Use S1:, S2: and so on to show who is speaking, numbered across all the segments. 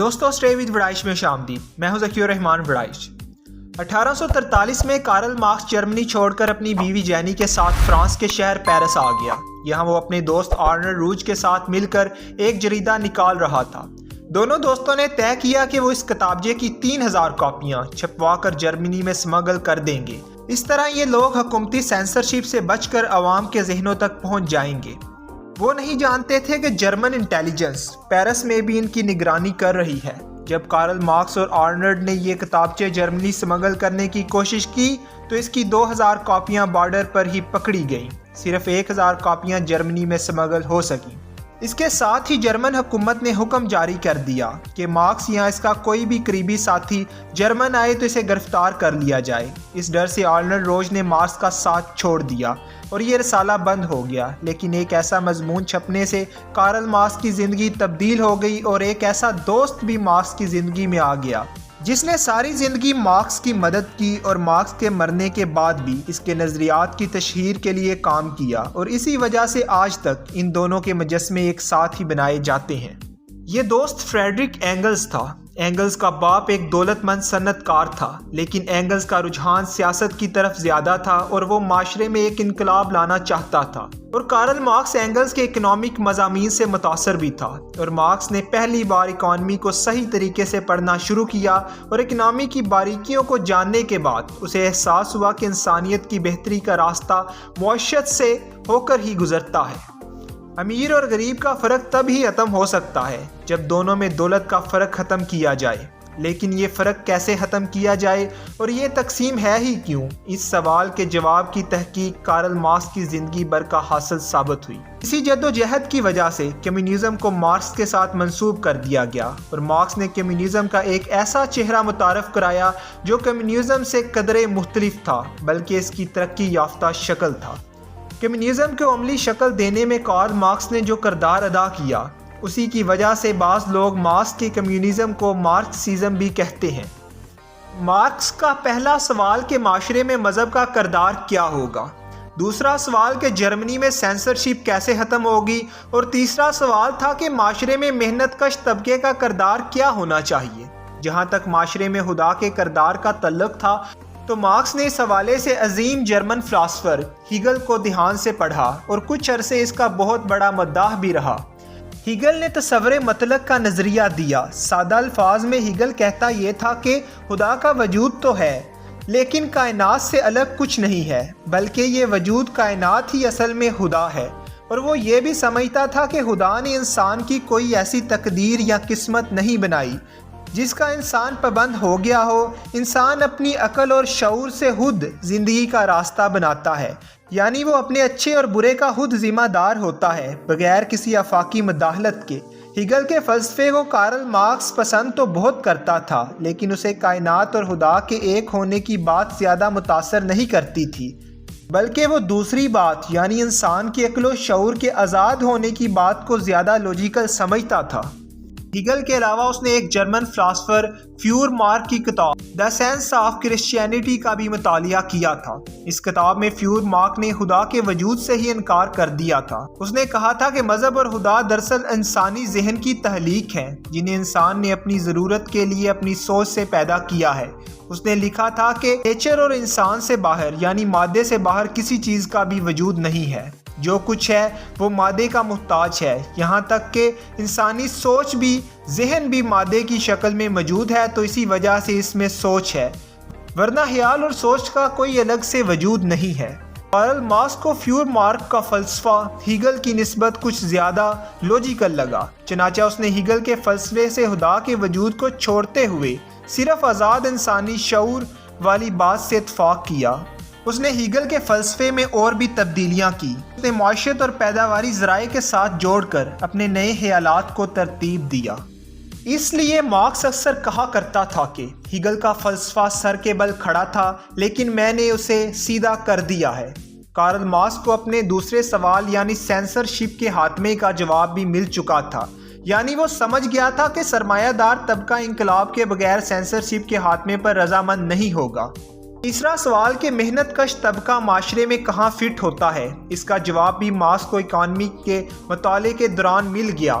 S1: دوستو stay with وڑائش میں شامدید. میں ہوں ذکی الرحمان وڑائش. 1843 میں کارل مارکس جرمنی چھوڑ کر اپنی بیوی جینی کے ساتھ فرانس کے شہر پیرس آ گیا. یہاں وہ اپنے دوست آرنر روج کے ساتھ مل کر ایک جریدہ نکال رہا تھا. دونوں دوستوں نے طے کیا کہ وہ اس کتابچے کی 3000 کاپیاں چھپوا کر جرمنی میں سمگل کر دیں گے. اس طرح یہ لوگ حکومتی سینسرشپ سے بچ کر عوام کے ذہنوں تک پہنچ جائیں گے. وہ نہیں جانتے تھے کہ جرمن انٹیلیجنس پیرس میں بھی ان کی نگرانی کر رہی ہے. جب کارل مارکس اور آرنلڈ نے یہ کتابچے جرمنی سمگل کرنے کی کوشش کی تو اس کی 2000 کاپیاں بارڈر پر ہی پکڑی گئیں. صرف 1000 کاپیاں جرمنی میں سمگل ہو سکیں. اس کے ساتھ ہی جرمن حکومت نے حکم جاری کر دیا کہ مارکس یا اس کا کوئی بھی قریبی ساتھی جرمن آئے تو اسے گرفتار کر لیا جائے. اس ڈر سے آرنلڈ روج نے مارکس کا ساتھ چھوڑ دیا اور یہ رسالہ بند ہو گیا. لیکن ایک ایسا مضمون چھپنے سے کارل مارکس کی زندگی تبدیل ہو گئی اور ایک ایسا دوست بھی مارکس کی زندگی میں آ گیا جس نے ساری زندگی مارکس کی مدد کی اور مارکس کے مرنے کے بعد بھی اس کے نظریات کی تشہیر کے لیے کام کیا. اور اسی وجہ سے آج تک ان دونوں کے مجسمے ایک ساتھ ہی بنائے جاتے ہیں. یہ دوست فریڈرک اینگلز تھا. اینگلز کا باپ ایک دولت مند صنعت کار تھا، لیکن اینگلز کا رجحان سیاست کی طرف زیادہ تھا اور وہ معاشرے میں ایک انقلاب لانا چاہتا تھا. اور کارل مارکس اینگلز کے اکنامک مضامین سے متاثر بھی تھا اور مارکس نے پہلی بار اکانومی کو صحیح طریقے سے پڑھنا شروع کیا اور اکنامی کی باریکیوں کو جاننے کے بعد اسے احساس ہوا کہ انسانیت کی بہتری کا راستہ معیشت سے ہو کر ہی گزرتا ہے. امیر اور غریب کا فرق تب ہی ختم ہو سکتا ہے جب دونوں میں دولت کا فرق ختم کیا جائے. لیکن یہ فرق کیسے ختم کیا جائے اور یہ تقسیم ہے ہی کیوں؟ اس سوال کے جواب کی تحقیق کارل مارکس کی زندگی بھر کا حاصل ثابت ہوئی. اسی جدوجہد کی وجہ سے کمیونزم کو مارکس کے ساتھ منسوب کر دیا گیا اور مارکس نے کمیونزم کا ایک ایسا چہرہ متعارف کرایا جو کمیونزم سے قدرے مختلف تھا بلکہ اس کی ترقی یافتہ شکل تھا. کمیونزم کو عملی شکل دینے میں کارل مارکس نے جو کردار ادا کیا اسی کی وجہ سے بعض لوگ مارکس کے کمیونزم کو مارکسزم بھی کہتے ہیں. مارکس کا پہلا سوال کہ معاشرے میں مذہب کا کردار کیا ہوگا، دوسرا سوال کہ جرمنی میں سینسرشپ کیسے ختم ہوگی اور تیسرا سوال تھا کہ معاشرے میں محنت کش طبقے کا کردار کیا ہونا چاہیے. جہاں تک معاشرے میں خدا کے کردار کا تعلق تھا تو مارکس نے اس حوالے سے عظیم جرمن فلاسفر ہیگل کو دھیان سے پڑھا اور کچھ عرصے اس کا بہت بڑا مداح بھی رہا. ہیگل نے تصور مطلق کا نظریہ دیا. سادہ الفاظ میں ہیگل کہتا یہ تھا کہ خدا کا وجود تو ہے لیکن کائنات سے الگ کچھ نہیں ہے، بلکہ یہ وجود کائنات ہی اصل میں خدا ہے. اور وہ یہ بھی سمجھتا تھا کہ خدا نے انسان کی کوئی ایسی تقدیر یا قسمت نہیں بنائی جس کا انسان پابند ہو گیا ہو. انسان اپنی عقل اور شعور سے خود زندگی کا راستہ بناتا ہے، یعنی وہ اپنے اچھے اور برے کا خود ذمہ دار ہوتا ہے بغیر کسی آفاقی مداخلت کے. ہیگل کے فلسفے کو کارل مارکس پسند تو بہت کرتا تھا لیکن اسے کائنات اور خدا کے ایک ہونے کی بات زیادہ متاثر نہیں کرتی تھی، بلکہ وہ دوسری بات یعنی انسان کی عقل و شعور کے آزاد ہونے کی بات کو زیادہ لوجیکل سمجھتا تھا. ہیگل کے علاوہ اس نے ایک جرمن فلاسفر فیور مارک کی کتاب دی سینس آف کرسچینٹی کا بھی مطالعہ کیا تھا. اس کتاب میں فیور مارک نے خدا کے وجود سے ہی انکار کر دیا تھا. اس نے کہا تھا کہ مذہب اور خدا دراصل انسانی ذہن کی تخلیق ہیں جنہیں انسان نے اپنی ضرورت کے لیے اپنی سوچ سے پیدا کیا ہے. اس نے لکھا تھا کہ نیچر اور انسان سے باہر یعنی مادے سے باہر کسی چیز کا بھی وجود نہیں ہے. جو کچھ ہے وہ مادے کا محتاج ہے، یہاں تک کہ انسانی سوچ بھی، ذہن بھی مادے کی شکل میں موجود ہے تو اسی وجہ سے اس میں سوچ ہے، ورنہ خیال اور سوچ کا کوئی الگ سے وجود نہیں ہے. کارل مارکس کو فیور مارک کا فلسفہ ہیگل کی نسبت کچھ زیادہ لوجیکل لگا، چنانچہ اس نے ہیگل کے فلسفے سے خدا کے وجود کو چھوڑتے ہوئے صرف آزاد انسانی شعور والی بات سے اتفاق کیا. اس نے ہیگل کے فلسفے میں اور بھی تبدیلیاں کی. اس نے معیشت اور پیداواری ذرائع کے ساتھ جوڑ کر اپنے نئے خیالات کو ترتیب دیا. اس لیے مارکس اکثر کہا کرتا تھا کہ ہیگل کا فلسفہ سر کے بل کھڑا تھا لیکن میں نے اسے سیدھا کر دیا ہے. کارل مارکس کو اپنے دوسرے سوال یعنی سینسرشپ کے خاتمے کا جواب بھی مل چکا تھا، یعنی وہ سمجھ گیا تھا کہ سرمایہ دار طبقہ انقلاب کے بغیر سینسرشپ کے خاتمے پر رضامند نہیں ہوگا. تیسرا سوال کہ محنت کش طبقہ معاشرے میں کہاں فٹ ہوتا ہے، اس کا جواب بھی مارکس کو اکانومی کے مطالعے کے دوران مل گیا.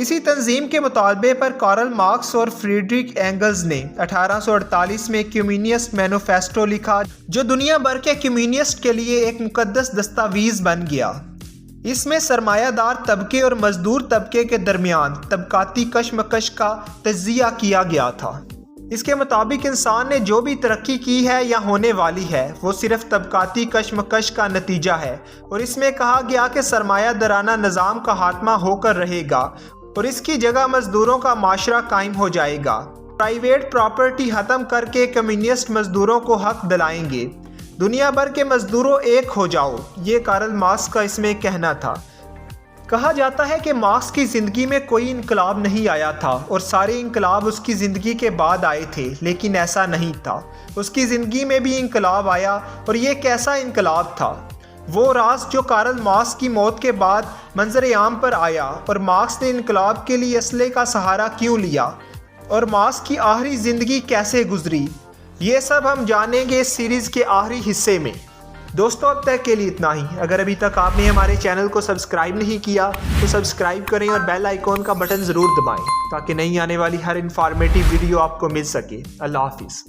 S1: اسی تنظیم کے مطالبے پر کارل مارکس اور فریڈرک اینگلز نے 1848 میں کمیونسٹ مینیفیسٹو لکھا جو دنیا بھر کے کمیونسٹ کے لیے ایک مقدس دستاویز بن گیا۔ اس میں سرمایہ دار طبقے اور مزدور طبقے کے درمیان طبقاتی کشمکش کا تجزیہ کیا گیا تھا۔ اس کے مطابق انسان نے جو بھی ترقی کی ہے یا ہونے والی ہے وہ صرف طبقاتی کشمکش کا نتیجہ ہے، اور اس میں کہا گیا کہ سرمایہ دارانہ نظام کا خاتمہ ہو کر رہے گا اور اس کی جگہ مزدوروں کا معاشرہ قائم ہو جائے گا۔ پرائیویٹ پراپرٹی ختم کر کے کمیونسٹ مزدوروں کو حق دلائیں گے۔ دنیا بھر کے مزدوروں ایک ہو جاؤ، یہ کارل مارکس کا اس میں کہنا تھا۔ کہا جاتا ہے کہ مارکس کی زندگی میں کوئی انقلاب نہیں آیا تھا اور سارے انقلاب اس کی زندگی کے بعد آئے تھے، لیکن ایسا نہیں تھا۔ اس کی زندگی میں بھی انقلاب آیا، اور یہ کیسا انقلاب تھا؟ وہ راز جو کارل مارکس کی موت کے بعد منظر عام پر آیا، اور مارکس نے انقلاب کے لیے اسلحے کا سہارا کیوں لیا، اور مارکس کی آخری زندگی کیسے گزری، یہ سب ہم جانیں گے اس سیریز کے آخری حصے میں۔ دوستو اب تک کے لیے اتنا ہی۔ اگر ابھی تک آپ نے ہمارے چینل کو سبسکرائب نہیں کیا تو سبسکرائب کریں اور بیل آئیکن کا بٹن ضرور دبائیں تاکہ نئی آنے والی ہر انفارمیٹیو ویڈیو آپ کو مل سکے۔ اللہ حافظ۔